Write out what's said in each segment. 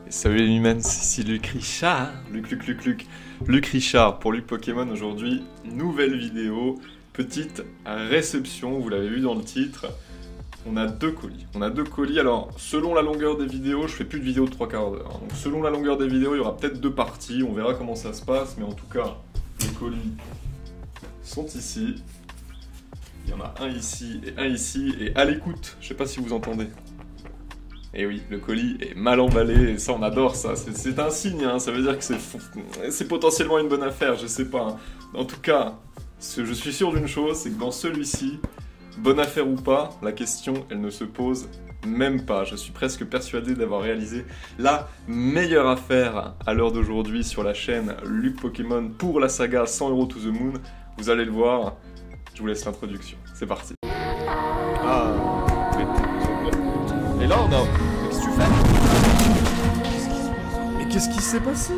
Et salut les humans, c'est ici Luc Richard. Luc Richard pour Luc Pokémon aujourd'hui. Nouvelle vidéo, petite réception, vous l'avez vu dans le titre. On a deux colis. Alors, selon la longueur des vidéos, je fais plus de vidéos de 3/4 d'heure. Donc, selon la longueur des vidéos, il y aura peut-être deux parties. On verra comment ça se passe. Mais en tout cas, les colis sont ici. Il y en a un ici et un ici. Et à l'écoute, je sais pas si vous entendez. Et oui, le colis est mal emballé, et ça on adore ça, c'est un signe, hein. Ça veut dire que c'est potentiellement une bonne affaire, je sais pas. Hein. En tout cas, je suis sûr d'une chose, c'est que dans celui-ci, bonne affaire ou pas, la question elle ne se pose même pas. Je suis presque persuadé d'avoir réalisé la meilleure affaire à l'heure d'aujourd'hui sur la chaîne Luc Pokémon pour la saga 100 € to the Moon. Vous allez le voir, je vous laisse l'introduction, c'est parti. Ah. Et là on a... Qu'est-ce que tu fais? Mais qu'est-ce qui s'est passé?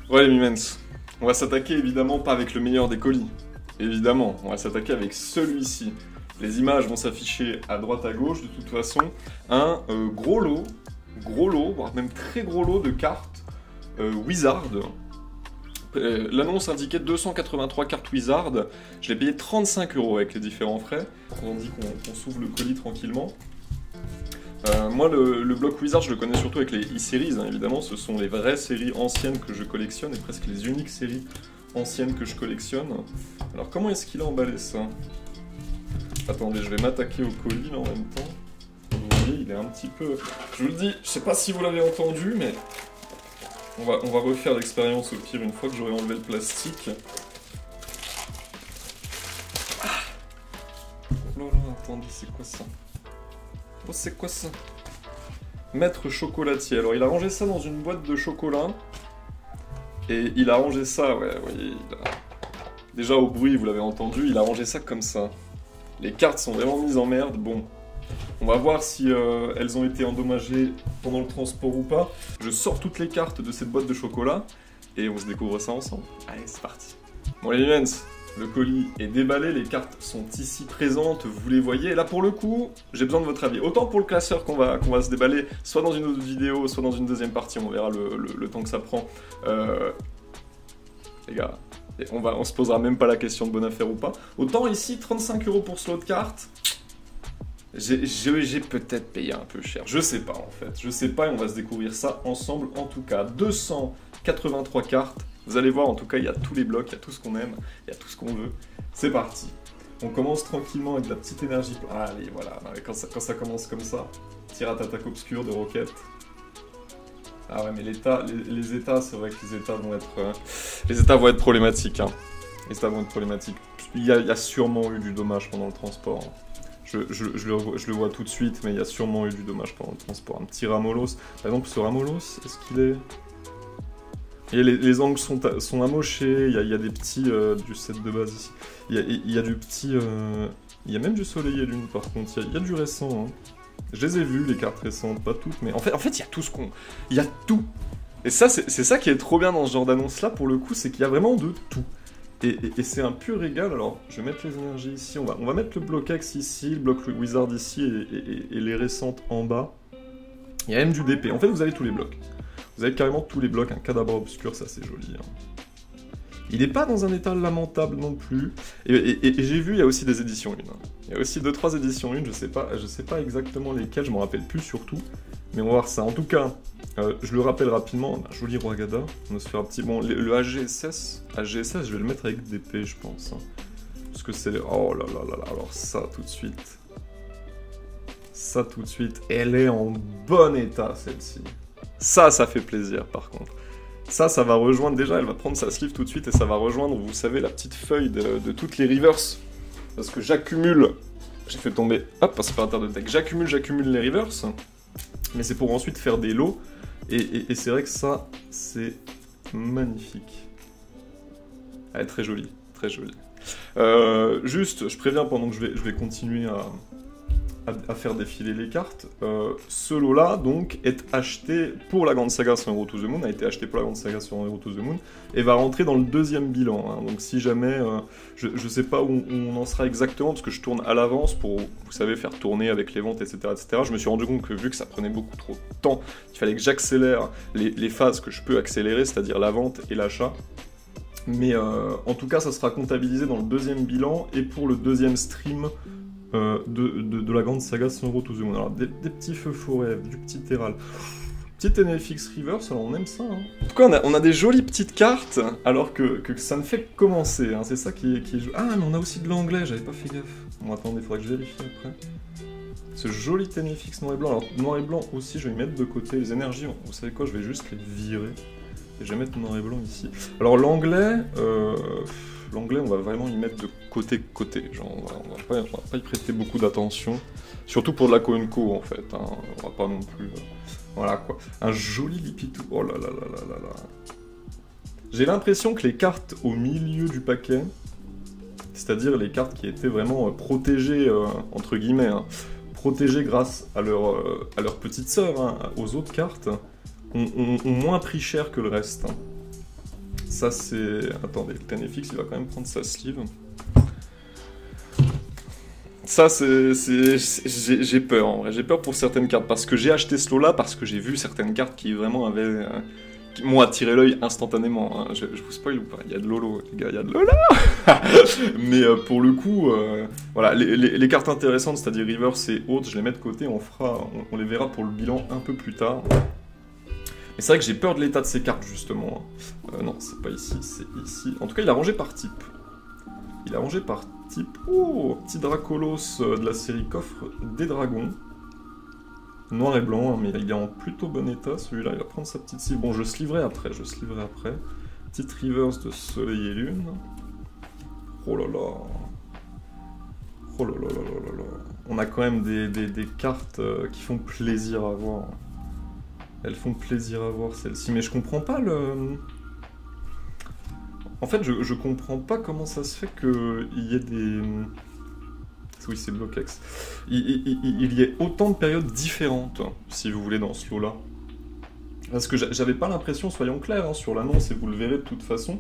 Ouais les mimens, on va s'attaquer évidemment pas avec le meilleur des colis. Évidemment, on va s'attaquer avec celui-ci. Les images vont s'afficher à droite à gauche de toute façon. Un gros lot, voire même très gros lot de cartes Wizard. L'annonce indiquait 283 cartes Wizard. Je l'ai payé 35 € avec les différents frais. On dit qu'on s'ouvre le colis tranquillement. Moi, le bloc Wizard, je le connais surtout avec les e-series, hein, évidemment. Ce sont les vraies séries anciennes que je collectionne et presque les uniques séries anciennes que je collectionne. Alors, comment est-ce qu'il a emballé ça? Attendez, je vais m'attaquer au colis là en même temps. Vous voyez, il est un petit peu... Je vous le dis, je sais pas si vous l'avez entendu, mais... On va refaire l'expérience au pire une fois que j'aurai enlevé le plastique. Ah. Oh là là, attendez, c'est quoi ça? Oh, c'est quoi ça? Maître chocolatier. Alors, il a rangé ça dans une boîte de chocolat. Et il a rangé ça, ouais, vous voyez, déjà au bruit, vous l'avez entendu, il a rangé ça comme ça. Les cartes sont vraiment mises en merde, bon. On va voir si elles ont été endommagées pendant le transport ou pas. Je sors toutes les cartes de cette boîte de chocolat et on se découvre ça ensemble. Allez, c'est parti. Bon les humans, le colis est déballé, les cartes sont ici présentes, vous les voyez. Et là pour le coup, j'ai besoin de votre avis. Autant pour le classeur qu'on va se déballer, soit dans une autre vidéo, soit dans une deuxième partie, on verra le temps que ça prend. Les gars, on se posera même pas la question de bonne affaire ou pas. Autant ici, 35 € pour ce lot de cartes. J'ai peut-être payé un peu cher, je sais pas en fait, je sais pas et on va se découvrir ça ensemble en tout cas. 283 cartes, vous allez voir en tout cas il y a tous les blocs, il y a tout ce qu'on aime, il y a tout ce qu'on veut. C'est parti, on commence tranquillement avec la petite énergie. Allez voilà, quand ça commence comme ça, tirate attaque obscure de roquette. Ah ouais mais les états, c'est vrai que les états vont être problématiques hein. Les états vont être problématiques, il y a sûrement eu du dommage pendant le transport hein. Je le vois tout de suite, mais il y a sûrement eu du dommage pendant le transport. Un petit Ramolos. Par exemple, ce Ramolos, est-ce qu'il est... Et les angles sont amochés, il y a des petits du set de base ici. Il y a du petit... Il y a même du soleil et lune, par contre. Il y a du récent. Hein. Je les ai vus, les cartes récentes, pas toutes, mais en fait il y a tout ce qu'on... Il y a tout. Et ça, c'est ça qui est trop bien dans ce genre d'annonce-là, pour le coup, c'est qu'il y a vraiment de tout. Et c'est un pur régal. Alors je vais mettre les énergies ici, on va mettre le bloc X ici, le bloc Wizard ici et les récentes en bas. Il y a même du DP, en fait vous avez tous les blocs. Vous avez carrément tous les blocs, un cadabra obscur, ça c'est joli. Hein. Il n'est pas dans un état lamentable non plus. Et j'ai vu, il y a aussi des éditions 1. Hein. Il y a aussi 2-3 éditions 1, je sais pas exactement lesquelles, je m'en rappelle plus surtout. Mais on va voir ça. En tout cas, je le rappelle rapidement, un joli Roagada. On va se faire un petit... Bon, le AGSS, je vais le mettre avec DP, je pense. Hein. Parce que c'est... Oh là là là là, alors ça tout de suite. Ça tout de suite. Elle est en bon état, celle-ci. Ça fait plaisir, par contre. Ça va rejoindre... Déjà, elle va prendre sa sleeve tout de suite et ça va rejoindre, vous savez, la petite feuille de toutes les reverse. Parce que j'accumule... J'ai fait tomber... Hop, aspirateur de deck. J'accumule les reverse. Mais c'est pour ensuite faire des lots, et c'est vrai que ça, c'est magnifique. Elle est très jolie, très jolie. Juste, je préviens pendant que je vais continuer à faire défiler les cartes. Ce lot-là, donc, est acheté pour la Grande Saga sur Hero to the Moon, a été acheté pour la Grande Saga sur Hero to the Moon, et va rentrer dans le deuxième bilan. Hein. Donc si jamais, je sais pas où on en sera exactement, parce que je tourne à l'avance pour, vous savez, faire tourner avec les ventes, etc., etc. Je me suis rendu compte que vu que ça prenait beaucoup trop de temps, il fallait que j'accélère les phases que je peux accélérer, c'est-à-dire la vente et l'achat. Mais en tout cas, ça sera comptabilisé dans le deuxième bilan, et pour le deuxième stream de la Grande Saga sans Hero to the Moon. Alors, des petits feux forêts, du petit Terral. Petite NFX Reverse, alors on aime ça. Hein. En tout cas, on a des jolies petites cartes, alors que ça ne fait que commencer. Hein. C'est ça qui est joli. Ah, mais on a aussi de l'anglais, j'avais pas fait gaffe. Bon, attendez, il faudrait que je vérifie après. Ce joli NFX noir et blanc. Alors, noir et blanc aussi, je vais mettre de côté. Les énergies, vous savez quoi, je vais juste les virer. Et je vais mettre noir et blanc ici. Alors, l'anglais... L'anglais, on va vraiment y mettre de côté. Genre, on va pas y prêter beaucoup d'attention. Surtout pour de la Konko, en fait. Hein. On va pas non plus... Voilà, quoi. Un joli Lipitou. Oh là là là là là là. J'ai l'impression que les cartes au milieu du paquet, c'est-à-dire les cartes qui étaient vraiment protégées, entre guillemets, hein, protégées grâce à leur petite sœur, hein, aux autres cartes, ont moins pris cher que le reste. Hein. Ça c'est... Attendez, le TNFX il va quand même prendre sa sleeve. Ça c'est... J'ai peur en vrai, j'ai peur pour certaines cartes, parce que j'ai acheté ce lot là, parce que j'ai vu certaines cartes qui vraiment avaient... qui m'ont attiré l'œil instantanément. Hein. Je vous spoil ou pas? Il y a de Lolo, les gars, il y a de Lola. Mais pour le coup, voilà, les cartes intéressantes, c'est-à-dire Reverse et autres, je les mets de côté, on les verra pour le bilan un peu plus tard. Et c'est vrai que j'ai peur de l'état de ces cartes, justement. Non, c'est pas ici, c'est ici. En tout cas, il a rangé par type. Il a rangé par type... Oh, petit Dracolos de la série Coffre des Dragons. Noir et blanc, hein, mais il est en plutôt bon état, celui-là. Il va prendre sa petite sleeve. Bon, je sleeverai après, Petite reverse de Soleil et Lune. Oh là là. Oh là là là là là. On a quand même des cartes qui font plaisir à voir. Elles font plaisir à voir, celles-ci. Mais je comprends pas le... En fait, je comprends pas comment ça se fait qu'il y ait des... Oui, c'est BlockX. Il y ait autant de périodes différentes, si vous voulez, dans ce lot-là. Parce que j'avais pas l'impression, soyons clairs, hein, sur l'annonce, et vous le verrez de toute façon,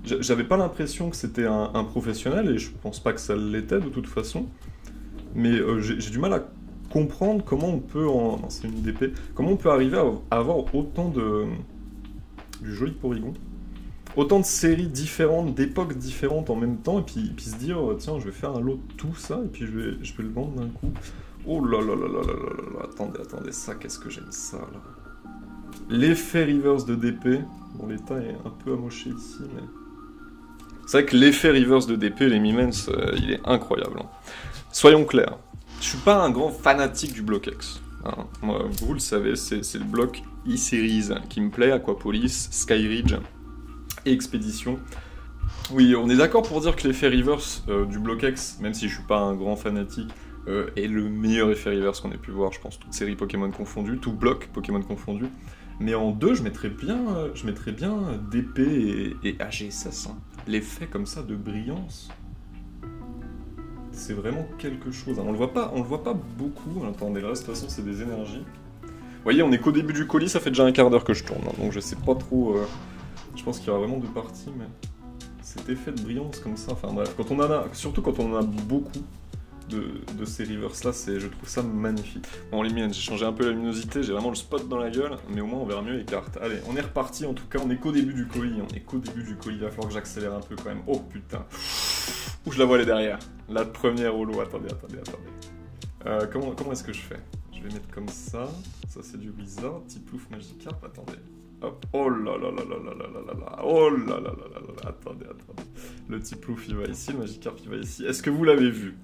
j'avais pas l'impression que c'était un professionnel, et je pense pas que ça l'était de toute façon. Mais j'ai du mal à comprendre comment on peut, non, c'est une IDP, comment on peut arriver à avoir autant de... du joli Porygon, autant de séries différentes, d'époques différentes en même temps, et puis se dire, tiens, je vais faire un lot de tout ça, et puis je vais le vendre d'un coup. Oh là là là là là là là, attendez, ça, qu'est-ce que j'aime ça, là. L'effet reverse de DP, bon, l'état est un peu amoché ici, mais... C'est vrai que l'effet reverse de DP, les Mimens, il est incroyable. Hein. Soyons clairs. Je suis pas un grand fanatique du BlockX. Hein. Moi, vous le savez, c'est le bloc E-Series qui me plaît, Aquapolis, Skyridge et Expédition. Oui, on est d'accord pour dire que l'effet reverse du BlockX, même si je suis pas un grand fanatique, est le meilleur effet reverse qu'on ait pu voir, je pense, toute série Pokémon confondue, tout bloc Pokémon confondu. Mais en 2, je mettrais bien DP et AGSS. Hein. L'effet comme ça de brillance. C'est vraiment quelque chose. On le voit pas beaucoup. Attendez, là, de toute façon, c'est des énergies. Vous voyez, on est qu'au début du colis, ça fait déjà un quart d'heure que je tourne. Hein, donc je sais pas trop... Je pense qu'il y aura vraiment deux parties, mais... Cet effet de brillance comme ça, enfin bref, surtout quand on en a beaucoup de ces reverse-là, je trouve ça magnifique. Bon, les miennes, j'ai changé un peu la luminosité, j'ai vraiment le spot dans la gueule, mais au moins on verra mieux les cartes. Allez, on est reparti, en tout cas, on est qu'au début du colis, il va falloir que j'accélère un peu quand même. Oh putain. Où je la vois aller derrière. La première au lot, attendez. Comment est-ce que je fais? Je vais mettre comme ça c'est du Wizard, petit plouf Magikarp, attendez. Hop, oh là là là là là là là là là, oh là là là là là, attendez. Le petit plouf il va ici, le Magikarp il va ici. Est-ce que vous l'avez vu?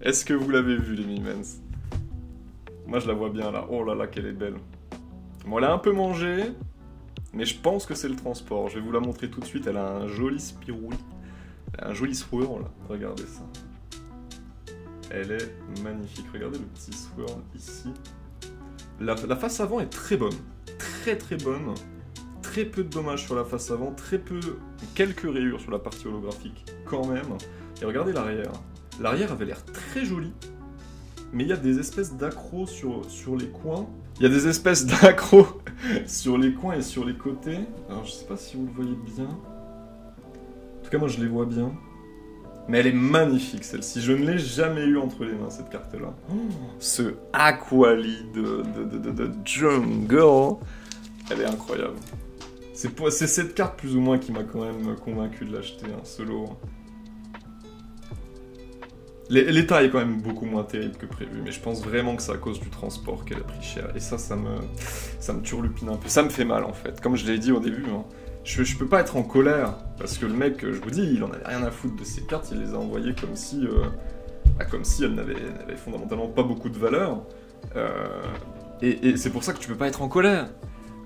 Les Mimens? Moi je la vois bien là, oh là là qu'elle est belle. Bon, elle a un peu mangé, mais je pense que c'est le transport. Je vais vous la montrer tout de suite, elle a un joli Spiroui. Elle a un joli swirl, là. Regardez ça. Elle est magnifique, regardez le petit swirl ici. La face avant est très bonne, très bonne. Très peu de dommages sur la face avant, quelques rayures sur la partie holographique quand même. Et regardez l'arrière. L'arrière avait l'air très joli. mais il y a des espèces d'accros sur les coins. Il y a des espèces d'accros sur les coins et sur les côtés. Alors je sais pas si vous le voyez bien. En tout cas moi je les vois bien. Mais elle est magnifique celle-ci. Je ne l'ai jamais eu entre les mains cette carte-là. Oh, ce Aquali de Jungle. Elle est incroyable. C'est cette carte plus ou moins qui m'a quand même convaincu de l'acheter, hein, ce lot. L'état est quand même beaucoup moins terrible que prévu, mais je pense vraiment que c'est à cause du transport qu'elle a pris cher. Et ça me turlupine un peu. Ça me fait mal en fait. Comme je l'ai dit au début, hein, je peux pas être en colère, parce que le mec, je vous dis, il en avait rien à foutre de ses cartes, il les a envoyées comme si elles n'avaient fondamentalement pas beaucoup de valeur. Et c'est pour ça que tu peux pas être en colère.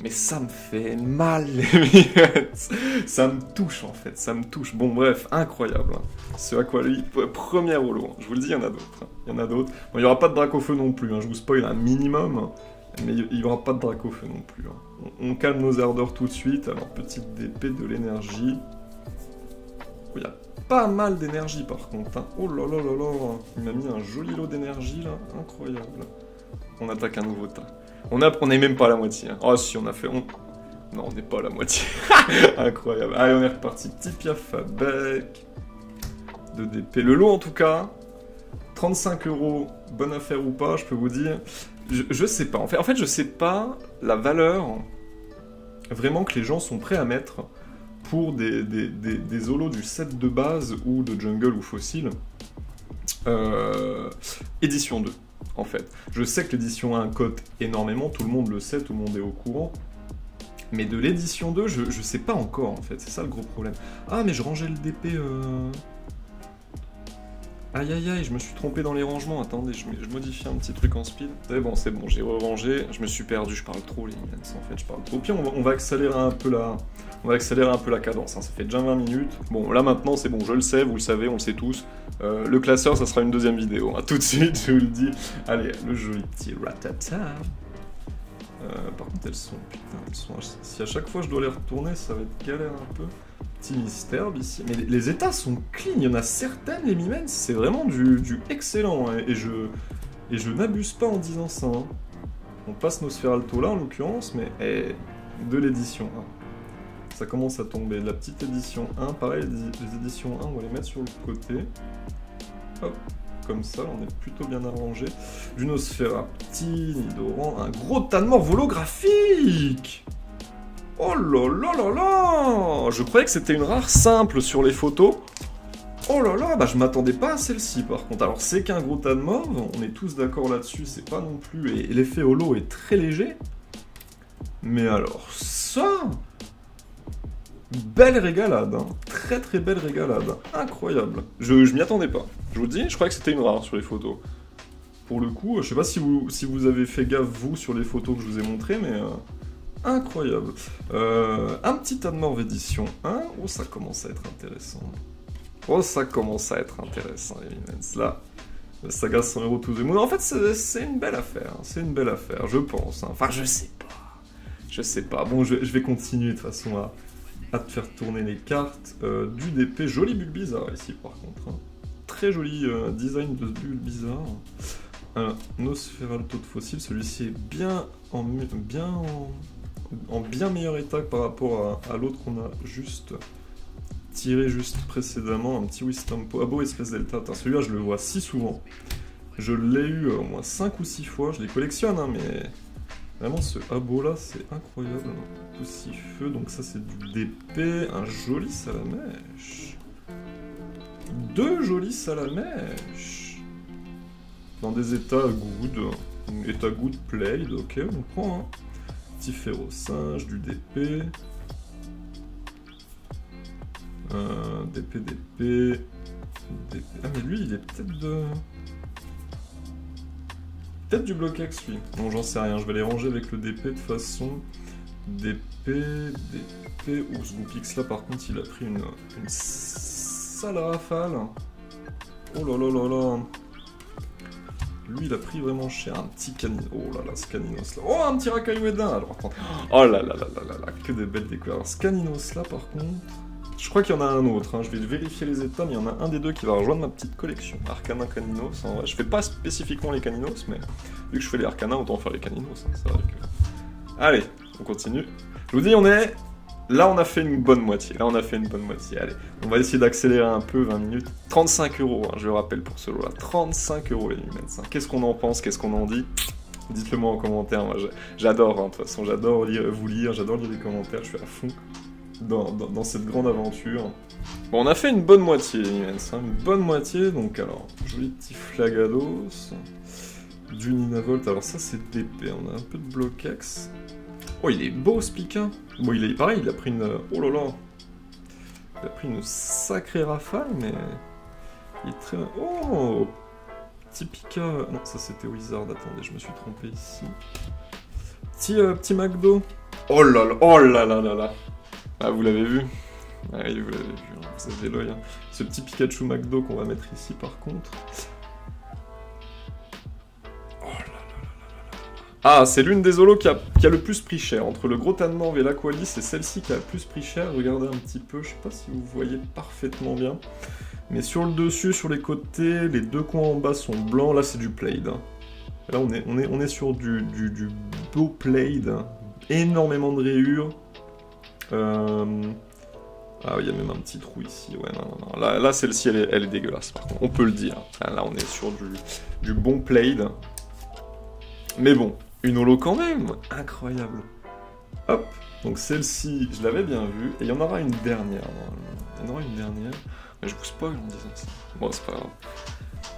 Mais ça me fait mal, les miettes. Ça me touche, en fait. Ça me touche. Bon, bref, incroyable. Hein. Ce Aquali, premier holo. Hein. Je vous le dis, il y en a d'autres. Hein. Il y en a d'autres. Bon, il n'y aura pas de Dracofeu non plus. Hein. Je vous spoil un minimum. Hein. Mais il n'y aura pas de Dracofeu non plus. Hein. On calme nos ardeurs tout de suite. Alors, petite DP de l'énergie. Oh, il y a pas mal d'énergie, par contre. Hein. Oh là là là là. Il m'a mis un joli lot d'énergie, là. Incroyable. On attaque un nouveau tas. On est même pas à la moitié. Hein. Oh si, on a fait... Non, on n'est pas à la moitié. Incroyable. Allez, on est reparti. Petit piaf à bec. 2 DP. Le lot, en tout cas. 35 €. Bonne affaire ou pas, je peux vous dire. Je sais pas. En fait, je sais pas la valeur vraiment que les gens sont prêts à mettre pour des holos du set de base ou de jungle ou fossile. Édition 2. En fait, je sais que l'édition 1 cote énormément, tout le monde le sait, tout le monde est au courant. Mais de l'édition 2, je sais pas encore, en fait, c'est ça le gros problème. Ah, mais je rangeais le DP... Aïe aïe aïe, je me suis trompé dans les rangements, attendez, je modifie un petit truc en speed. C'est bon, j'ai re-rangé, je me suis perdu, je parle trop les miens, en fait, je parle trop. Puis on va accélérer un peu la cadence, hein. Ça fait déjà 20 minutes. Bon, là maintenant, c'est bon, je le sais, vous le savez, on le sait tous. Le classeur, ça sera une deuxième vidéo, hein. Tout de suite, je vous le dis. Allez, le joli petit ratata. Par contre, elles sont... Si à chaque fois je dois les retourner, ça va être galère un peu. Petit mystère ici. Mais les états sont clean, il y en a certaines, les Mimens, c'est vraiment du excellent. Hein. Et je n'abuse pas en disant ça. Hein. On passe Nosferalto là, en l'occurrence, mais de l'édition 1. Ça commence à tomber. De la petite édition 1, pareil, les éditions 1, on va les mettre sur le côté. Hop. Comme ça, on est plutôt bien arrangé. Du Nosferatu, Nidoran, un gros tas de morts holographique. Oh là là là là. Je croyais que c'était une rare simple sur les photos. Oh là là, bah je m'attendais pas à celle-ci par contre. Alors c'est qu'un gros tas de morts, on est tous d'accord là-dessus, c'est pas non plus... Et l'effet holo est très léger. Mais alors ça... Belle régalade, hein. Très très belle régalade, incroyable. Je m'y attendais pas, je vous le dis, je croyais que c'était une rare sur les photos. Pour le coup, je sais pas si vous avez fait gaffe vous sur les photos que je vous ai montrées, mais incroyable. Un petit tas de morts édition 1, oh ça commence à être intéressant. Oh ça commence à être intéressant les Mimens, là. La saga 100 € to the moon, en fait c'est une belle affaire, hein. C'est une belle affaire, je pense. Hein. Enfin je sais pas, bon je vais continuer de toute façon à te faire tourner les cartes. Du DP, joli Bulbizarre ici par contre. Hein. Très joli design de Bulbizarre. Un Nosferalto de fossile, celui-ci est en bien meilleur état par rapport à l'autre qu'on a juste tiré juste précédemment. Un petit Wistampo, Abo espèce delta. Celui-là je le vois si souvent. Je l'ai eu au moins 5 ou 6 fois, je les collectionne hein, mais... Vraiment, ce abo là, c'est incroyable. Aussi feu, donc ça c'est du DP. Un joli salamèche. 2 jolis salamèches. Dans des états good. État good played, ok, on prend. Hein. Petit ferro-singe, du DP. DP. Ah, mais lui, il est peut-être de. Peut-être du Bloquex lui. Bon, j'en sais rien, je vais les ranger avec le DP de façon. DP. Ouh, ce Goupix là par contre il a pris une sale rafale. Oh là là là là. Lui il a pris vraiment cher. Un petit canino. Oh là là, ce caninos là. Oh, un petit racaillou édin. Alors attends. Oh là là là là là là. Que des belles découvertes. Alors ce caninos là par contre. Je crois qu'il y en a un autre, hein. Je vais vérifier les états, mais il y en a un des deux qui va rejoindre ma petite collection. Arcana Caninos, en vrai. Je fais pas spécifiquement les Caninos, mais vu que je fais les Arcana, autant faire les Caninos. Hein. C'est vrai que... Allez, on continue. Je vous dis, on est... Là, on a fait une bonne moitié. Allez, on va essayer d'accélérer un peu, 20 minutes. 35 €, hein, je le rappelle pour ce lot-là. 35 € les Lumens. Hein. Qu'est-ce qu'on en pense? Qu'est-ce qu'on en dit? Dites-le moi en commentaire. Moi, j'adore, hein, de toute façon, j'adore vous lire, j'adore lire les commentaires. Je suis à fond dans cette grande aventure. Bon, on a fait une bonne moitié, les Lumens. Hein, une bonne moitié. Donc, alors, joli petit Flagados. Du Ninavolt. Alors, ça, c'est DP. On a un peu de Bloquex. Oh, il est beau ce Pika. Bon, il est pareil, il a pris une... Oh là là. Il a pris une sacrée rafale, mais... Il est très... Oh, petit Pika... Non, ça c'était Wizard, attendez, je me suis trompé ici. Petit McDo. Oh là là, oh là là là là. Ah, vous l'avez vu? Ah oui, vous l'avez vu, hein. Vous avez l'œil. Hein. Ce petit Pikachu McDo qu'on va mettre ici, par contre. Ah, c'est l'une des holos qui a le plus pris cher. Entre le gros tas de morve et l'Aqualis, c'est celle-ci qui a le plus pris cher. Regardez un petit peu, je sais pas si vous voyez parfaitement bien. Mais sur le dessus, sur les côtés, les deux coins en bas sont blancs. Là, c'est du Plaid. Hein. Là, on est sur du beau Plaid. Hein. Énormément de rayures. Ah, il y a même un petit trou ici. Ouais, non. Là celle-ci, elle est dégueulasse, par contre. On peut le dire. Là, on est sur du bon Plaid. Mais bon, une holo quand même, incroyable. Hop, donc celle-ci, je l'avais bien vue, et il y en aura une dernière, normalement. Il y en aura une dernière, mais je vous spoil en disant ça. Bon, c'est pas grave.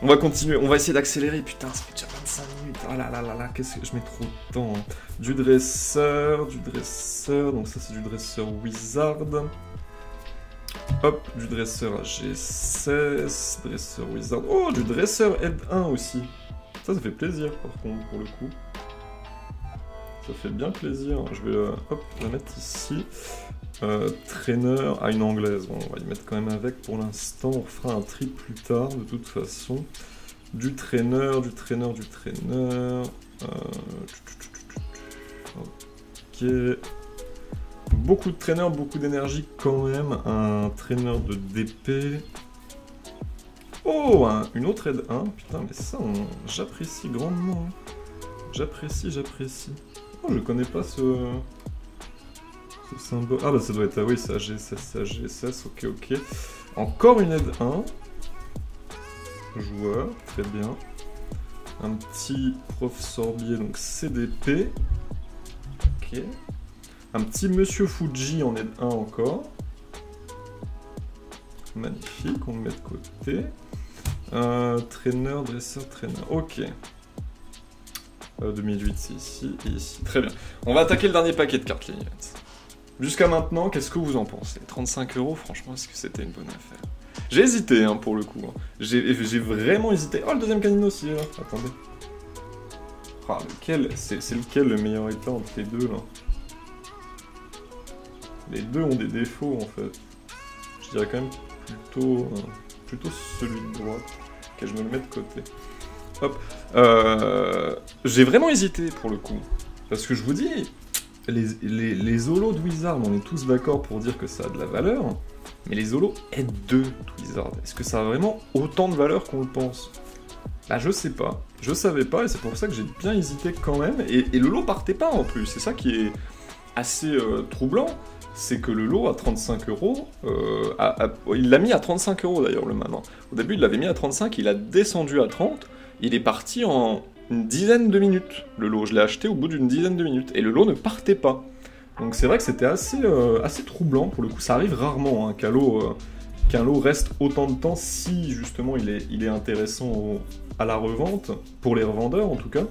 On va continuer, on va essayer d'accélérer, putain, ça fait déjà 25 minutes. Ah là, qu'est-ce que je mets trop de temps. Hein. Du dresseur, donc ça c'est du dresseur Wizard. Hop, du dresseur AG16, dresseur Wizard. Oh, du dresseur Ed 1 aussi. Ça fait plaisir, par contre, pour le coup. Ça fait bien plaisir. Je vais la mettre ici. Trainer à une anglaise. Bon, on va y mettre quand même avec pour l'instant. On fera un tri plus tard, de toute façon. Du trainer. Ok. Beaucoup de trainer, beaucoup d'énergie quand même. Un trainer de DP. Oh, une autre aide 1. Putain, mais ça, j'apprécie grandement. Hein. J'apprécie. Oh, je connais pas ce symbole. Ah, bah ça doit être... oui, c'est AG16, ok. Encore une aide 1. Joueur, très bien. Un petit prof sorbier, donc CDP. Ok. Un petit Monsieur Fuji en aide 1 encore. Magnifique, on le met de côté. Traîneur, dresseur, traîneur. Ok. 2008, c'est ici et ici. Très bien. On va attaquer le dernier paquet de cartes, les gars. Jusqu'à maintenant, qu'est-ce que vous en pensez? 35 €, franchement, est-ce que c'était une bonne affaire? J'ai hésité, hein, pour le coup. Hein. J'ai vraiment hésité. Oh, le deuxième canino aussi, là. Attendez. Ah, lequel? C'est lequel le meilleur état entre les deux, là? Les deux ont des défauts, en fait. Je dirais quand même plutôt celui de droite. Ok, je me le mets de côté. Hop. J'ai vraiment hésité pour le coup. Parce que je vous dis, les holos de Wizard, on est tous d'accord pour dire que ça a de la valeur. Mais les holos Ed 2 de Wizard, est-ce que ça a vraiment autant de valeur qu'on le pense? Bah je sais pas. Je savais pas et c'est pour ça que j'ai bien hésité quand même. Et le lot partait pas en plus. C'est ça qui est assez troublant. C'est que le lot à 35 €, il l'a mis à 35 € d'ailleurs le maintenant. Au début il l'avait mis à 35, il a descendu à 30, il est parti en une dizaine de minutes, le lot. Je l'ai acheté au bout d'une dizaine de minutes, et le lot ne partait pas. Donc c'est vrai que c'était assez troublant, pour le coup, ça arrive rarement hein, qu'un lot reste autant de temps, si justement il est intéressant à la revente, pour les revendeurs en tout cas.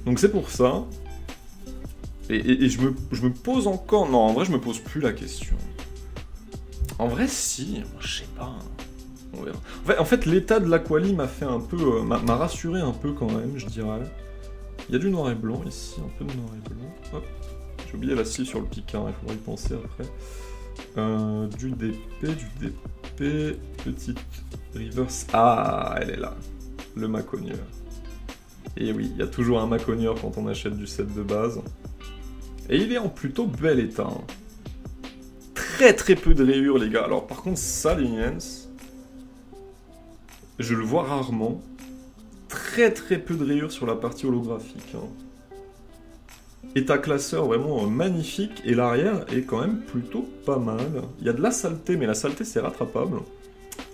Donc c'est pour ça. Et je me pose encore... Non, en vrai, je me pose plus la question. En vrai, si. Je sais pas. On verra. En fait, l'état de l'Aquali m'a fait un peu... m'a rassuré un peu quand même, je dirais. Il y a du noir et blanc ici. Un peu de noir et blanc. Hop. J'ai oublié la scie sur le pic, hein, il faudra y penser après. Du DP... Petite reverse... Ah, elle est là. Le Maconieur. Et oui, il y a toujours un Maconieur quand on achète du set de base. Et il est en plutôt bel état. Hein. très peu de rayures, les gars. Alors, par contre, ça, les Nuance, je le vois rarement. Très peu de rayures sur la partie holographique. Hein. État classeur vraiment magnifique. Et l'arrière est quand même plutôt pas mal. Il y a de la saleté, mais la saleté, c'est rattrapable.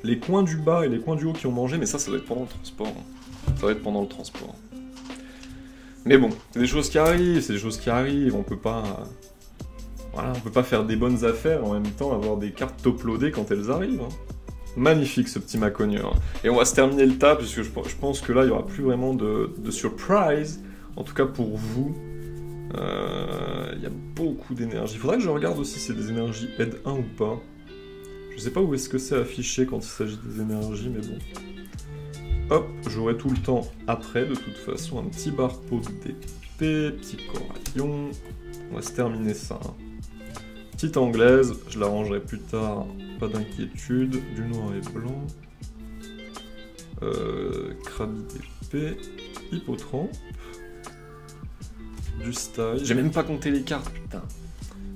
Les coins du bas et les coins du haut qui ont mangé, mais ça doit être pendant le transport. Hein. Ça va être pendant le transport. Mais bon, c'est des choses qui arrivent, on peut pas... Voilà, on peut pas faire des bonnes affaires en même temps avoir des cartes top-loadées quand elles arrivent. Hein. Magnifique ce petit Macogneur. Et on va se terminer le tas, puisque je pense que là, il n'y aura plus vraiment de surprise. En tout cas pour vous. Il y a beaucoup d'énergie. Il faudrait que je regarde aussi si c'est des énergies aide 1 ou pas. Je sais pas où est-ce que c'est affiché quand il s'agit des énergies, mais bon. Hop, j'aurai tout le temps après, de toute façon, un petit barpeau d'épée, petit coraillon. On va se terminer ça. Hein. Petite anglaise, je l'arrangerai plus tard, pas d'inquiétude. Du noir et blanc. Krabi d'épée. Hippotrampe. Du style. J'ai même pas compté les cartes, putain.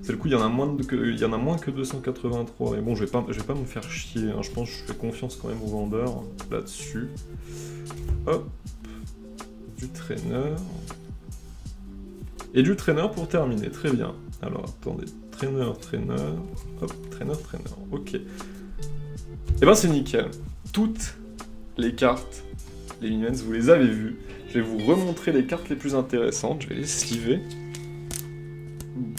C'est le coup, il y en a moins que 283. Mais bon, je vais pas me faire chier. Hein. Je pense que je fais confiance quand même aux vendeurs là-dessus. Hop. Du traîneur. Et du traîneur pour terminer. Très bien. Alors, attendez. Traîneur. Hop, traîneur. Ok. Et ben, c'est nickel. Toutes les cartes, les minions, vous les avez vues. Je vais vous remontrer les cartes les plus intéressantes. Je vais les sliver.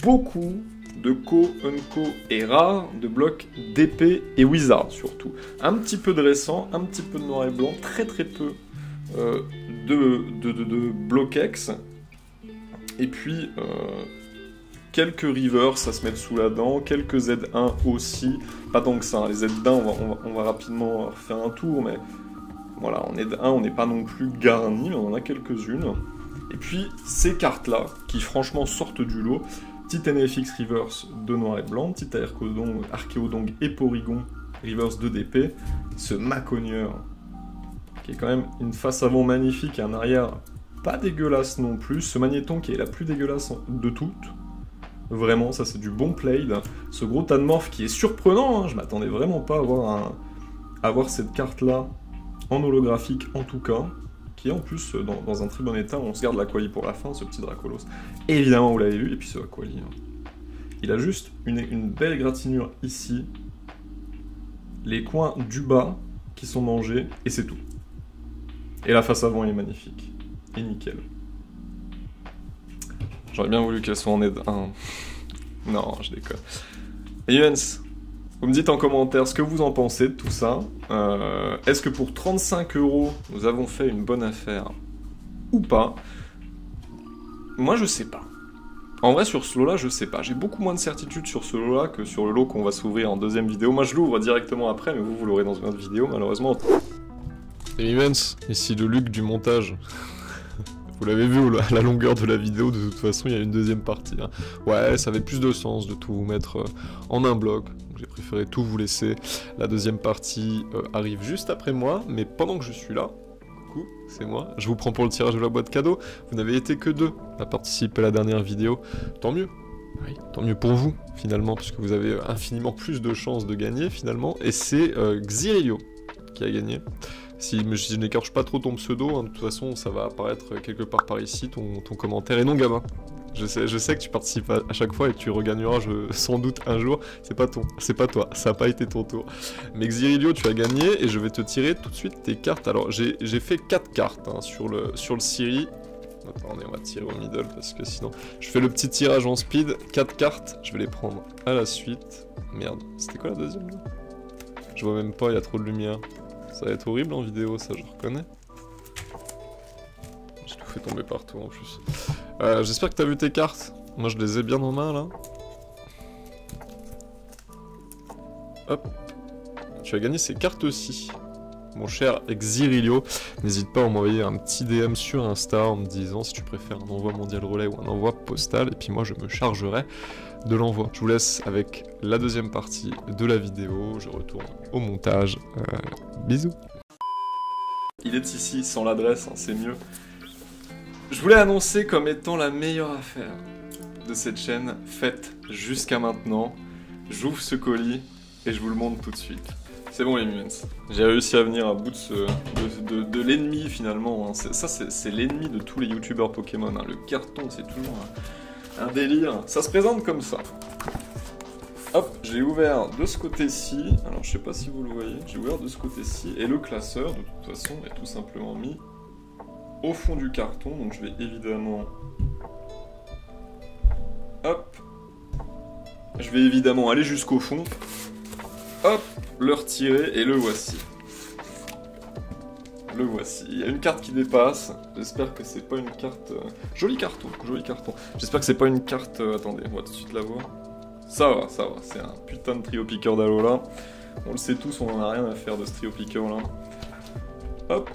Beaucoup de co, unco et rare, de blocs d'épée et wizard surtout. Un petit peu de récent, un petit peu de noir et blanc, très peu de blocs X. Et puis quelques rivers, ça se met sous la dent, quelques Z1 aussi. Pas tant que ça, hein. Les Z1 on va rapidement refaire un tour, mais voilà, en Z1 on n'est pas non plus garni, mais on en a quelques-unes. Et puis ces cartes-là, qui franchement sortent du lot, petit NFX Reverse de noir et blanc, petit Archéodong et Porygon Reverse 2 d'épée, ce Macogneur, qui est quand même une face avant magnifique et un arrière pas dégueulasse non plus, ce Magnéton qui est la plus dégueulasse de toutes, vraiment, ça c'est du bon played, ce gros Tanmorph qui est surprenant, hein, je m'attendais vraiment pas à avoir cette carte-là, en holographique en tout cas, qui est en plus dans un très bon état. On se garde l'Aquali pour la fin, ce petit Dracolos. Et évidemment, vous l'avez vu, et puis ce Aquali. Hein. Il a juste une belle égratignure ici, les coins du bas qui sont mangés, et c'est tout. Et la face avant est magnifique. Et nickel. J'aurais bien voulu qu'elle soit en aide 1. Non, je déconne. Et Jens, vous me dites en commentaire ce que vous en pensez de tout ça. Est-ce que pour 35 €, nous avons fait une bonne affaire ou pas? Moi, je sais pas. En vrai, sur ce lot-là, je sais pas. J'ai beaucoup moins de certitude sur ce lot-là que sur le lot qu'on va s'ouvrir en deuxième vidéo. Moi, je l'ouvre directement après, mais vous l'aurez dans une autre vidéo, malheureusement. Et Evans, ici le Luc du montage. Vous l'avez vu, la longueur de la vidéo, de toute façon, il y a une deuxième partie. Hein. Ouais, ça avait plus de sens de tout vous mettre en un bloc. J'ai préféré tout vous laisser. La deuxième partie arrive juste après moi, mais pendant que je suis là, coucou, c'est moi, je vous prends pour le tirage de la boîte cadeau. Vous n'avez été que 2 à participer à la dernière vidéo. Tant mieux. Oui, tant mieux pour vous, finalement, puisque vous avez infiniment plus de chances de gagner, finalement. Et c'est Xirilio qui a gagné. Si je n'écorche pas trop ton pseudo, hein, de toute façon, ça va apparaître quelque part par ici, ton commentaire. Et non, gamin, je sais que tu participes à chaque fois et que tu regagneras sans doute un jour. C'est pas toi, ça n'a pas été ton tour. Mais Xirilio, tu as gagné et je vais te tirer tout de suite tes cartes. Alors, j'ai fait 4 cartes hein, sur le Siri. Attendez, on va tirer au middle parce que sinon... Je fais le petit tirage en speed, 4 cartes, je vais les prendre à la suite. Merde, c'était quoi la deuxième là? Je vois même pas, il y a trop de lumière. Ça va être horrible en vidéo, ça je reconnais. J'ai tout fait tomber partout en plus. J'espère que t'as vu tes cartes. Moi je les ai bien en main là. Hop. Tu as gagné ces cartes-ci. Mon cher Xirilio, n'hésite pas à m'envoyer un petit DM sur Insta en me disant si tu préfères un envoi mondial relais ou un envoi postal. Et puis moi je me chargerai de l'envoi. Je vous laisse avec la deuxième partie de la vidéo. Je retourne au montage. Bisous. Il est ici, sans l'adresse, hein, c'est mieux. Je voulais annoncer comme étant la meilleure affaire de cette chaîne faite jusqu'à maintenant. j'ouvre ce colis et je vous le montre tout de suite. C'est bon les Mimens, j'ai réussi à venir à bout de l'ennemi finalement. Hein. C'est l'ennemi de tous les youtubeurs Pokémon. Hein. Le carton, c'est toujours un délire. Ça se présente comme ça. Hop, j'ai ouvert de ce côté-ci. Alors je sais pas si vous le voyez, j'ai ouvert de ce côté-ci. Et le classeur, de toute façon, est tout simplement mis au fond du carton. Donc je vais évidemment... Hop. Je vais évidemment aller jusqu'au fond. Hop, le retirer et le voici. Le voici. Il y a une carte qui dépasse. J'espère que c'est pas une carte... Joli carton, joli carton. J'espère que c'est pas une carte... Attendez, on va tout de suite la voir. Ça va, ça va. C'est un putain de trio piqueur d'Alola. On le sait tous, on en a rien à faire de ce trio piqueur là. Hop.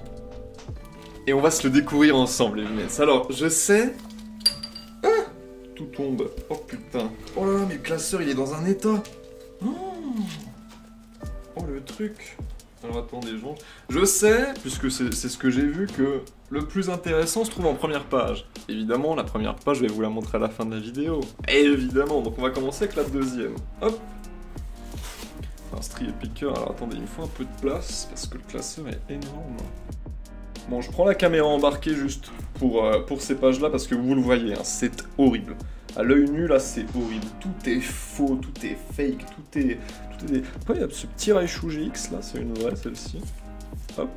Et on va se le découvrir ensemble, les lunettes. Alors, je sais... Ah, tout tombe. Oh putain. Oh là là, mais le classeur, il est dans un état. Oh le truc. Alors attendez, je sais, puisque c'est ce que j'ai vu, que le plus intéressant se trouve en première page. Évidemment, la première page, je vais vous la montrer à la fin de la vidéo. Évidemment, donc on va commencer avec la deuxième. Hop. Un strié piqueur, alors attendez, il me faut un peu de place, parce que le classeur est énorme. Bon, je prends la caméra embarquée juste pour ces pages-là, parce que vous le voyez, hein, c'est horrible. À l'œil nu, là, c'est horrible. Tout est faux, tout est fake, tout est... Après, il y a ce petit Raichu GX, là, c'est une vraie, celle-ci. Hop,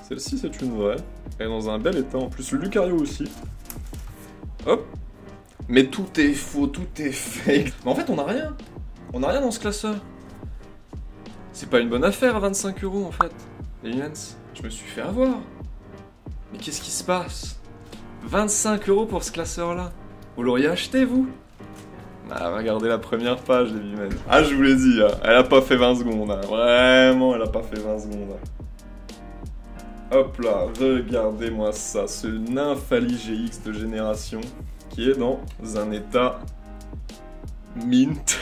celle-ci, c'est une vraie. Elle est dans un bel état, en plus. Le Lucario aussi. Hop. Mais tout est faux, tout est fake. Mais en fait, on n'a rien. On n'a rien dans ce classeur. C'est pas une bonne affaire à 25 €, en fait. Les Jens, je me suis fait avoir. Mais qu'est-ce qui se passe? 25 € pour ce classeur-là. Vous l'auriez acheté, vous? Ah, regardez la première page, les Mimens. Ah, je vous l'ai dit, hein, elle a pas fait 20 secondes. Hein. Vraiment, elle a pas fait 20 secondes. Hein. Hop là, regardez-moi ça. Ce Nymphali GX de génération qui est dans un état mint.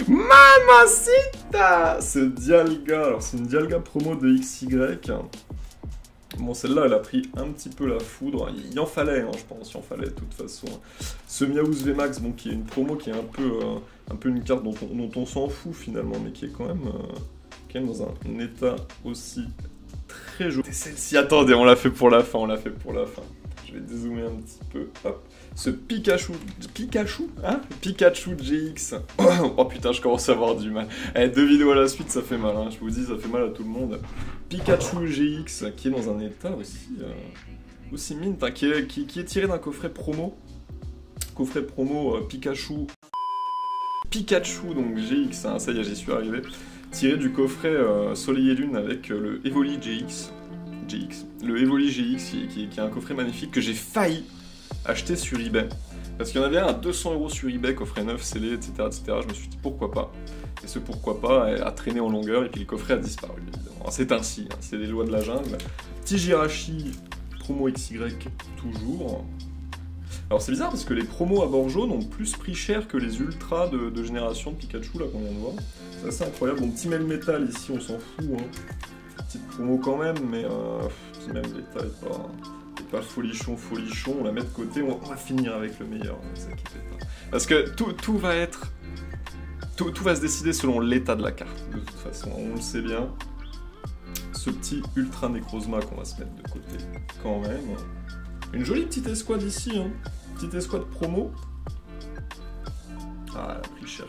Mamacita! Ce Dialga. Alors, c'est une Dialga promo de XY. Bon, celle-là, elle a pris un petit peu la foudre. Il en fallait, hein, je pense. Il en fallait, de toute façon. Ce Miaouz VMAX, bon, qui est une promo qui est un peu une carte dont on s'en fout, finalement, mais qui est quand même dans un état aussi très joli. Et celle-ci, attendez, on l'a fait pour la fin, Je vais dézoomer un petit peu. Hop. Ce Pikachu, hein, Pikachu GX. Oh putain, je commence à avoir du mal. Eh, 2 vidéos à la suite, ça fait mal, hein. Je vous dis, ça fait mal à tout le monde. Pikachu GX, qui est dans un état aussi mint, hein, qui est tiré d'un coffret promo. Coffret promo Pikachu. Pikachu, donc GX, hein, ça y est, j'y suis arrivé. Tiré du coffret Soleil et Lune avec le Evoli GX. Le Evoli GX, qui est un coffret magnifique que j'ai failli acheter sur eBay. Parce qu'il y en avait un à 200 € sur eBay, coffret neuf, scellé, etc., etc. Je me suis dit pourquoi pas. Et ce pourquoi pas a traîné en longueur et puis le coffret a disparu, évidemment. C'est ainsi, hein, c'est les lois de la jungle. Petit Jirachi, promo XY, toujours. Alors c'est bizarre parce que les promos à bord jaune ont plus pris cher que les ultras de génération de Pikachu là qu'on vient de voir. C'est assez incroyable. Bon, petit Melmetal ici, on s'en fout. Hein. Petite promo quand même, mais petit Melmetal est pas folichon, on la met de côté, on va finir avec le meilleur, ne vous inquiétez pas. Parce que tout va être... Tout va se décider selon l'état de la carte, de toute façon, on le sait bien. Ce petit Ultra Necrozma qu'on va se mettre de côté, quand même. Une jolie petite escouade ici, hein. Petite escouade promo. Ah, elle a pris cher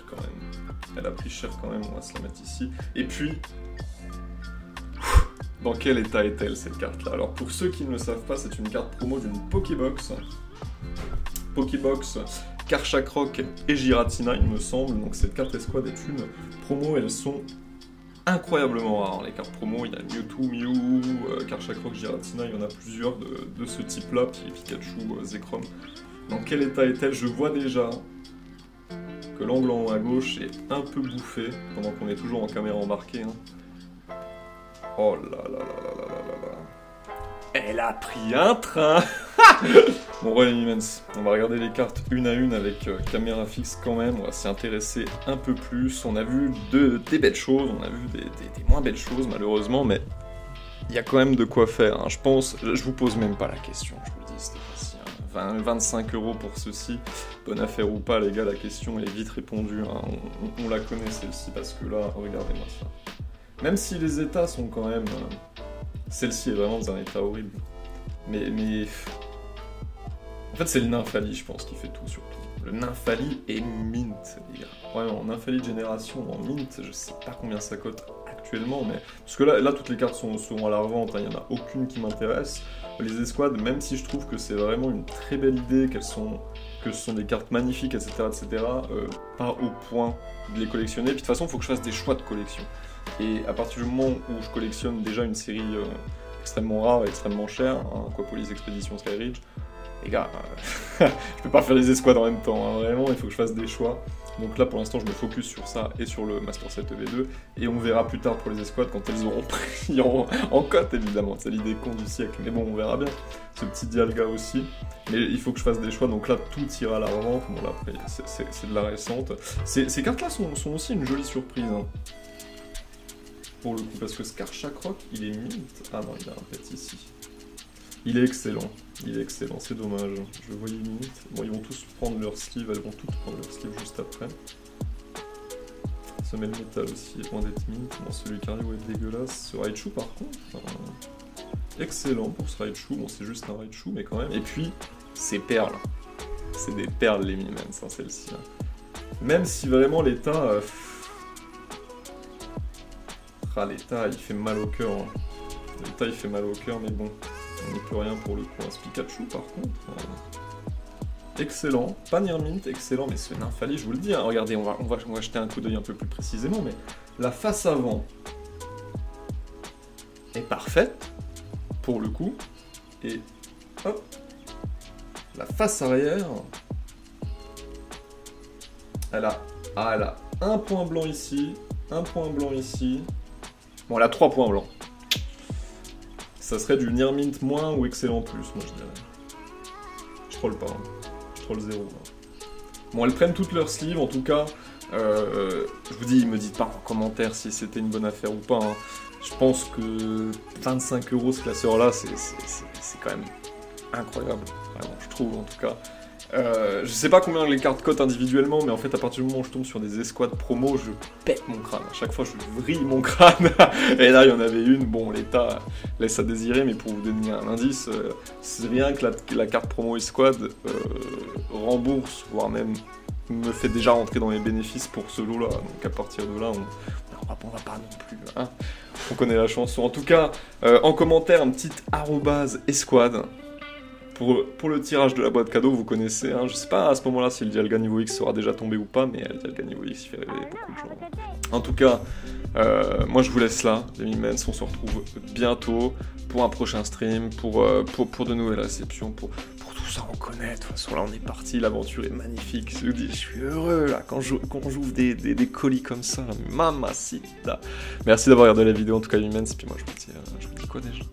quand même. On va se la mettre ici. Et puis... Dans quel état est-elle, cette carte-là? Alors, pour ceux qui ne le savent pas, c'est une carte promo d'une Pokébox. Pokébox, Karchakroc et Giratina, il me semble. Donc, cette carte escouade est une promo. Elles sont incroyablement rares, les cartes promo. Il y a Mewtwo, Mew, Karchakroc, Giratina. Il y en a plusieurs de ce type-là. Puis Pikachu, Zekrom. Dans quel état est-elle? Je vois déjà que l'angle en haut à gauche est un peu bouffé, pendant qu'on est toujours en caméra embarquée. Hein. Oh là là là là là là là. Elle a pris un train. Bon ouais les Mimens, on va regarder les cartes une à une avec caméra fixe quand même. On va s'y intéresser un peu plus. On a vu des belles choses, on a vu des moins belles choses malheureusement, mais il y a quand même de quoi faire. Hein. Je pense, je vous pose même pas la question, je vous le dis, c'était facile. Hein. 25 € pour ceci. Bonne affaire ou pas, les gars, la question est vite répondue. Hein. On la connaît celle-ci, parce que là, regardez-moi ça. Même si les états sont quand même... celle-ci est vraiment dans un état horrible. Mais... En fait, c'est le Nymphali, je pense, qui fait tout, surtout. Le Nymphali est mint, les gars. Vraiment, Nymphali de génération en mint, je sais pas combien ça cote actuellement, mais... Parce que là toutes les cartes seront à la revente, il n'y en a aucune qui m'intéresse. Les escouades, même si je trouve que c'est vraiment une très belle idée, que ce sont des cartes magnifiques, etc., pas au point de les collectionner. Puis de toute façon, il faut que je fasse des choix de collection. Et à partir du moment où je collectionne déjà une série extrêmement rare et extrêmement chère, hein, Aquapolis Expedition Skyridge, les gars, je peux pas faire les escouades en même temps, hein, vraiment, il faut que je fasse des choix. Donc là, pour l'instant, je me focus sur ça et sur le Master Set EV2, et on verra plus tard pour les escouades quand elles auront pris en cote, évidemment. C'est l'idée con du siècle, mais bon, on verra bien. Ce petit Dialga aussi, mais il faut que je fasse des choix, donc là, tout ira à la revente. Bon, là, après, c'est de la récente. Ces cartes-là sont aussi une jolie surprise, hein. Pour le coup, parce que Scar Shackrock, il est mint. Ah non, il a un pet ici. Il est excellent, c'est dommage. Je voyais mint. Bon, ils vont tous prendre leur sleeve, elles vont toutes prendre leur sleeve juste après. Semelle métal aussi est loin d'être mint. Bon, celui Cario est dégueulasse. Ce Raichu, par contre, excellent pour ce Raichu. Bon, c'est juste un Raichu, mais quand même. Et puis, ces perles. C'est des perles, les Mimens, hein, celles-ci. Hein. Même si vraiment l'état... l'état, il fait mal au cœur. Hein. L'état, il fait mal au cœur, mais bon. On n'y peut rien pour le coup. Un Pikachu, par contre. Excellent. Pas Near Mint, excellent. Mais ce Nymphali, je vous le dis. Hein. Regardez, on va jeter un coup d'œil un peu plus précisément. Mais la face avant est parfaite, pour le coup. Et hop. La face arrière... Elle a un point blanc ici. Un point blanc ici. Bon, elle a 3 points blancs. Ça serait du Near Mint moins ou excellent plus, moi je dirais. Je troll pas, hein. Je troll 0. Hein. Bon, elles prennent toutes leurs sleeves, en tout cas. Je vous dis, me dites pas en commentaire si c'était une bonne affaire ou pas. Hein. Je pense que 25 € ce classeur-là, c'est quand même incroyable. Vraiment, je trouve, en tout cas. Je sais pas combien les cartes cotent individuellement, mais en fait, à partir du moment où je tombe sur des escouades promo, je pète mon crâne. À chaque fois, je vrille mon crâne. Et là, il y en avait une. Bon, l'état laisse à désirer, mais pour vous donner un indice, c'est rien que la carte promo escouade rembourse, voire même me fait déjà rentrer dans les bénéfices pour ce lot-là. Donc à partir de là, on va pas non plus. Hein. On connaît la chanson. En tout cas, en commentaire, un petit @escouade. Pour le tirage de la boîte cadeau, vous connaissez, hein, je sais pas à ce moment-là si le Dialga niveau X sera déjà tombé ou pas, mais le Dialga niveau X il fait rêver beaucoup de gens. En tout cas, moi je vous laisse là, les Mimens, on se retrouve bientôt pour un prochain stream, pour de nouvelles réceptions, pour tout ça on connaît, de toute façon là on est parti, l'aventure est magnifique, je vous dis, je suis heureux là, quand j'ouvre des colis comme ça, là, mamacita. Merci d'avoir regardé la vidéo en tout cas Mimens, et puis moi je vous dis quoi déjà ?